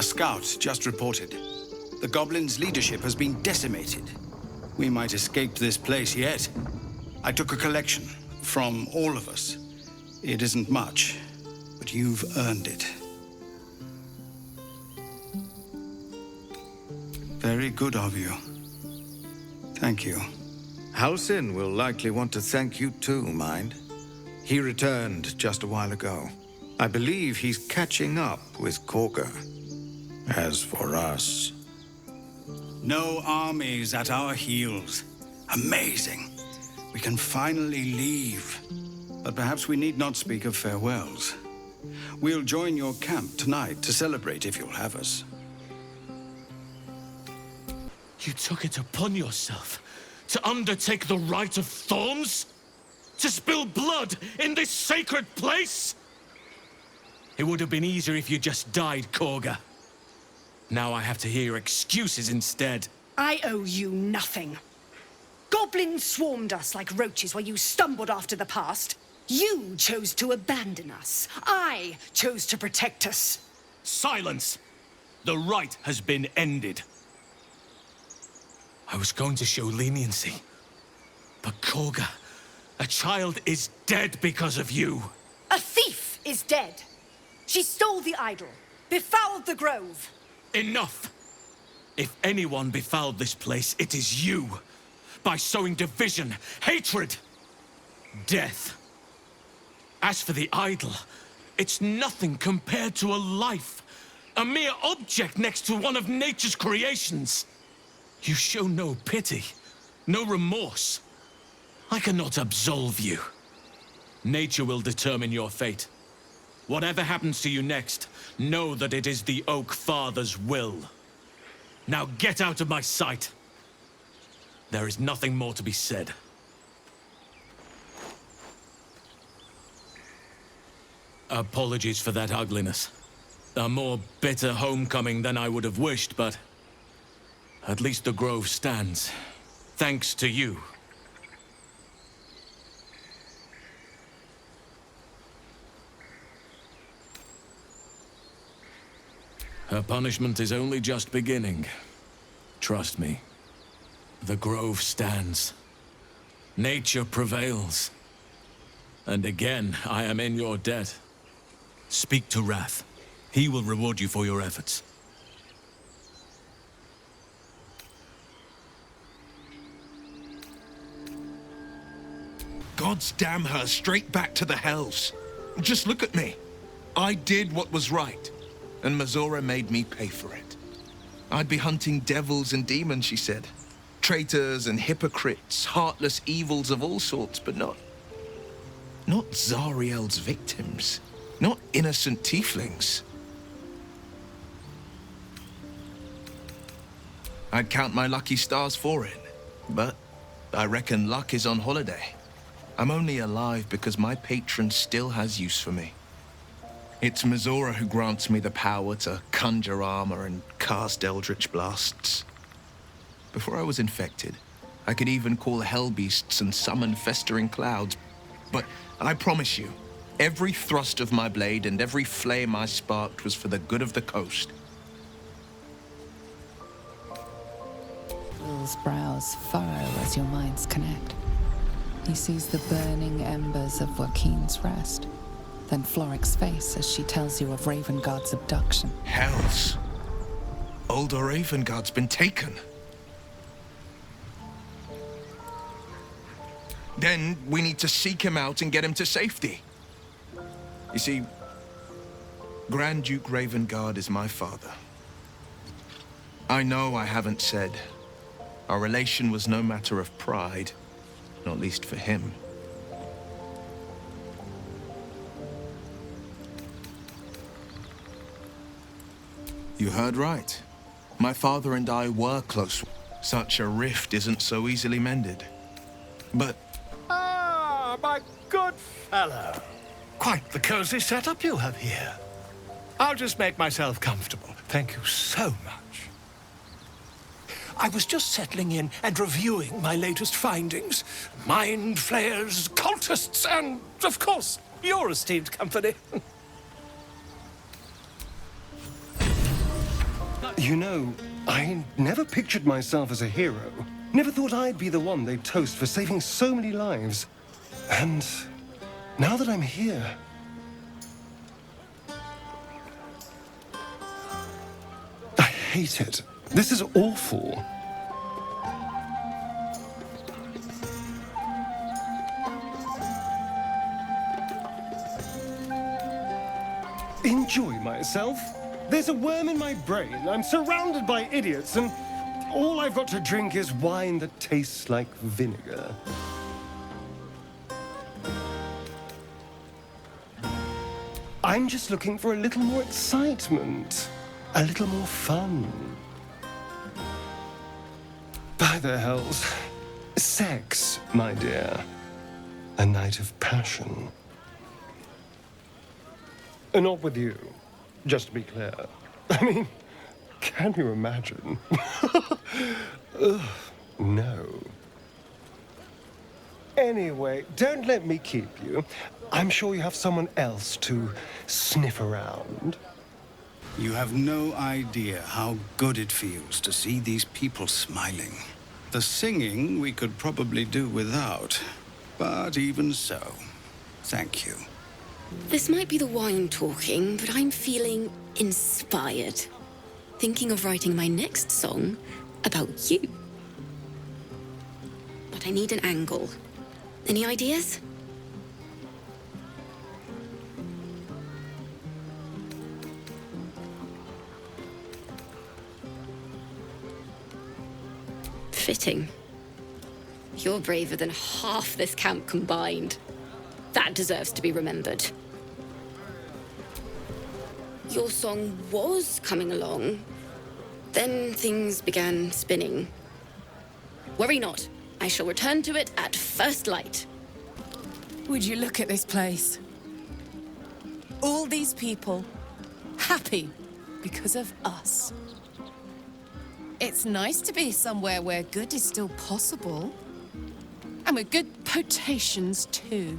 scout just reported. The goblins' leadership has been decimated. We might escape this place yet. I took a collection from all of us. It isn't much, but you've earned it. Very good of you. Thank you. Halsin will likely want to thank you too, mind. He returned just a while ago. I believe he's catching up with Korga. As for us... No armies at our heels. Amazing. We can finally leave. But perhaps we need not speak of farewells. We'll join your camp tonight to celebrate if you'll have us. You took it upon yourself to undertake the Rite of Thorns? To spill blood in this sacred place? It would have been easier if you just died, Korga. Now I have to hear excuses instead. I owe you nothing. Goblins swarmed us like roaches while you stumbled after the past. You chose to abandon us. I chose to protect us. Silence! The rite has been ended. I was going to show leniency. But Korga, a child is dead because of you. A thief is dead. She stole the idol, befouled the grove. Enough! If anyone befouled this place, it is you. By sowing division, hatred, death. As for the idol, it's nothing compared to a life. A mere object next to one of nature's creations. You show no pity, no remorse. I cannot absolve you. Nature will determine your fate. Whatever happens to you next, know that it is the Oak Father's will. Now get out of my sight. There is nothing more to be said. Apologies for that ugliness. A more bitter homecoming than I would have wished, but... at least the grove stands. Thanks to you. Her punishment is only just beginning. Trust me. The grove stands. Nature prevails. And again, I am in your debt. Speak to Wrath. He will reward you for your efforts. Gods damn her straight back to the hells. Just look at me. I did what was right, and Mazora made me pay for it. I'd be hunting devils and demons, she said. Traitors and hypocrites, heartless evils of all sorts, but not Zariel's victims. Not innocent tieflings. I'd count my lucky stars for it, but I reckon luck is on holiday. I'm only alive because my patron still has use for me. It's Mazora who grants me the power to conjure armor and cast eldritch blasts. Before I was infected, I could even call hell beasts and summon festering clouds. But I promise you, every thrust of my blade and every flame I sparked was for the good of the coast. Will's brows furrow as your minds connect. He sees the burning embers of Joaquin's rest, then Floric's face as she tells you of Ravengard's abduction. Hells. Older Ravengard's been taken. Then we need to seek him out and get him to safety. You see, Grand Duke Ravengard is my father. I know I haven't said. Our relation was no matter of pride, not least for him. You heard right. My father and I were close. Such a rift isn't so easily mended. But... Ah, my good fellow. Quite the cozy setup you have here. I'll just make myself comfortable. Thank you so much. I was just settling in and reviewing my latest findings. Mind flayers, cultists, and, of course, your esteemed company. You know, I never pictured myself as a hero. Never thought I'd be the one they'd toast for saving so many lives. And now that I'm here... I hate it. This is awful. Enjoy myself? There's a worm in my brain. I'm surrounded by idiots, and all I've got to drink is wine that tastes like vinegar. I'm just looking for a little more excitement, a little more fun. By the hells, sex, my dear. A night of passion. Not with you, just to be clear. I mean, can you imagine? Ugh, no. Anyway, don't let me keep you. I'm sure you have someone else to sniff around. You have no idea how good it feels to see these people smiling. The singing we could probably do without, but even so, thank you. This might be the wine talking, but I'm feeling inspired. Thinking of writing my next song about you. But I need an angle. Any ideas? Fitting. You're braver than half this camp combined. That deserves to be remembered. Your song was coming along. Then things began spinning. Worry not. I shall return to it at first light. Would you look at this place? All these people, happy because of us. It's nice to be somewhere where good is still possible. And with good potations, too.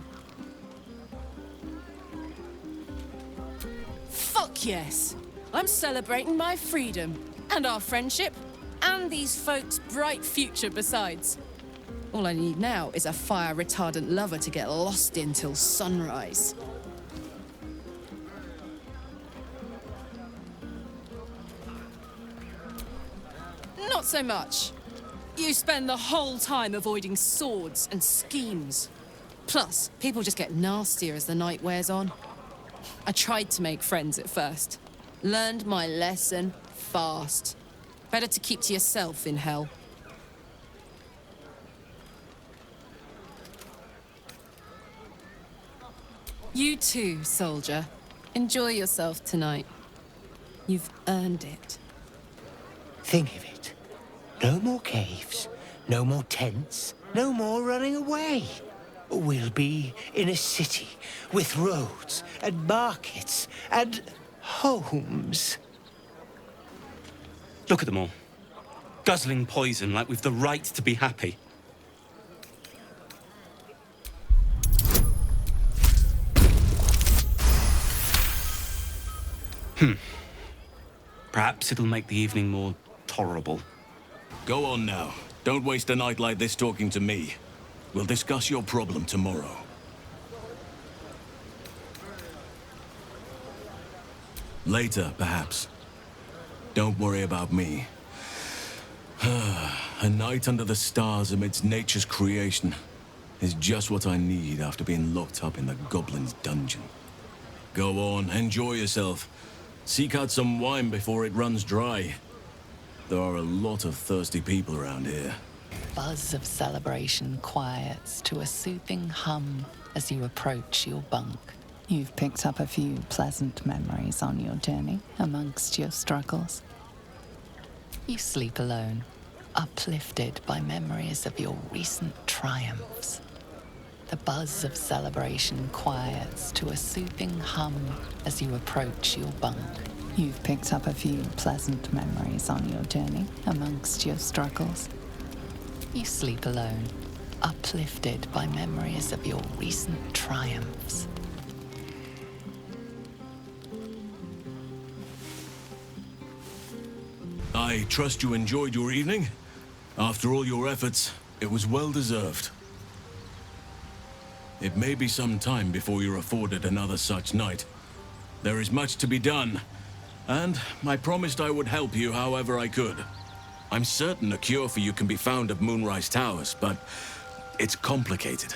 Fuck yes! I'm celebrating my freedom, and our friendship, and these folks' bright future besides. All I need now is a fire-retardant lover to get lost in till sunrise. Not so much. You spend the whole time avoiding swords and schemes. Plus, people just get nastier as the night wears on. I tried to make friends at first. Learned my lesson fast. Better to keep to yourself in hell. You too, soldier. Enjoy yourself tonight. You've earned it. Think of it. No more caves, no more tents, no more running away. We'll be in a city with roads and markets and homes. Look at them all. Guzzling poison like we've the right to be happy. Perhaps it'll make the evening more tolerable. Go on now. Don't waste a night like this talking to me. We'll discuss your problem tomorrow. Later, perhaps. Don't worry about me. A night under the stars amidst nature's creation is just what I need after being locked up in the goblin's dungeon. Go on, enjoy yourself. Seek out some wine before it runs dry. There are a lot of thirsty people around here. Buzz of celebration quiets to a soothing hum as you approach your bunk. You've picked up a few pleasant memories on your journey amongst your struggles. You sleep alone, uplifted by memories of your recent triumphs. The buzz of celebration quiets to a soothing hum as you approach your bunk. You've picked up a few pleasant memories on your journey amongst your struggles. You sleep alone, uplifted by memories of your recent triumphs. I trust you enjoyed your evening. After all your efforts, it was well deserved. It may be some time before you're afforded another such night. There is much to be done, and I promised I would help you however I could. I'm certain a cure for you can be found at Moonrise Towers, but it's complicated.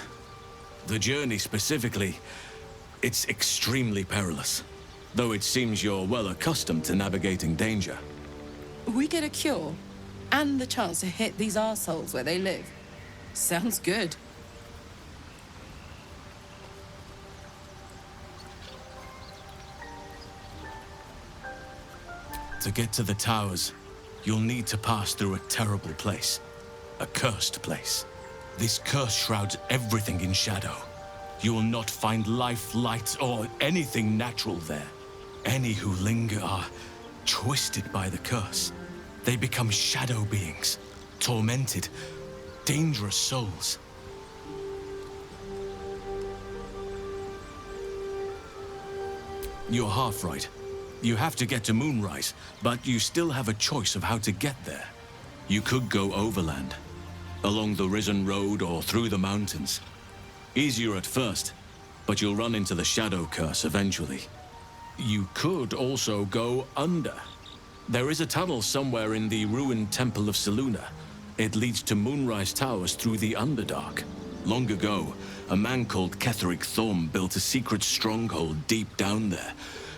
The journey specifically, it's extremely perilous, though it seems you're well accustomed to navigating danger. We get a cure, and the chance to hit these arseholes where they live. Sounds good. To get to the towers, you'll need to pass through a terrible place. A cursed place. This curse shrouds everything in shadow. You will not find life, light, or anything natural there. Any who linger are twisted by the curse. They become shadow beings, tormented, dangerous souls. You're half right. You have to get to Moonrise, but you still have a choice of how to get there. You could go overland, along the Risen Road or through the mountains. Easier at first, but you'll run into the Shadow Curse eventually. You could also go under. There is a tunnel somewhere in the ruined Temple of Selûne. It leads to Moonrise Towers through the Underdark. Long ago, a man called Ketheric Thorm built a secret stronghold deep down there,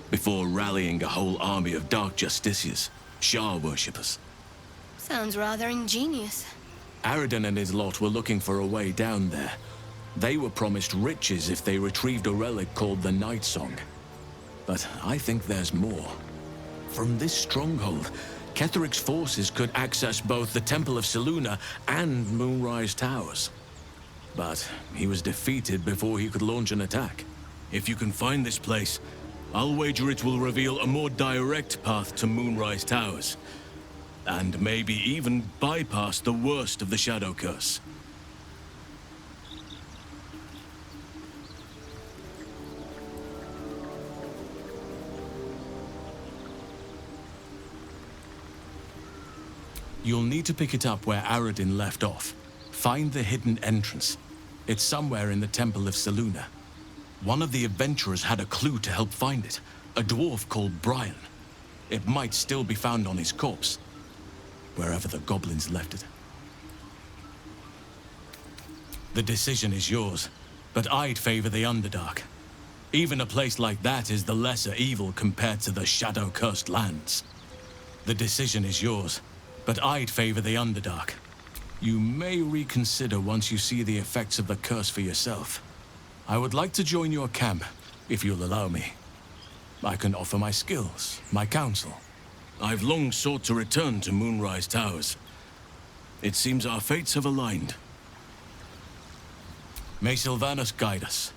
before rallying a whole army of Dark Justiciars, Shah worshippers. Sounds rather ingenious. Aradin and his lot were looking for a way down there. They were promised riches if they retrieved a relic called the Night Song. But I think there's more. From this stronghold, Ketheric's forces could access both the Temple of Selûne and Moonrise Towers. But he was defeated before he could launch an attack. If you can find this place, I'll wager it will reveal a more direct path to Moonrise Towers. And maybe even bypass the worst of the Shadow Curse. You'll need to pick it up where Aradin left off. Find the hidden entrance. It's somewhere in the Temple of Selûne. One of the adventurers had a clue to help find it. A dwarf called Brian. It might still be found on his corpse, wherever the goblins left it. The decision is yours, but I'd favor the Underdark. Even a place like that is the lesser evil compared to the shadow-cursed lands. The decision is yours, but I'd favor the Underdark. You may reconsider once you see the effects of the curse for yourself. I would like to join your camp, if you'll allow me. I can offer my skills, my counsel. I've long sought to return to Moonrise Towers. It seems our fates have aligned. May Sylvanas guide us.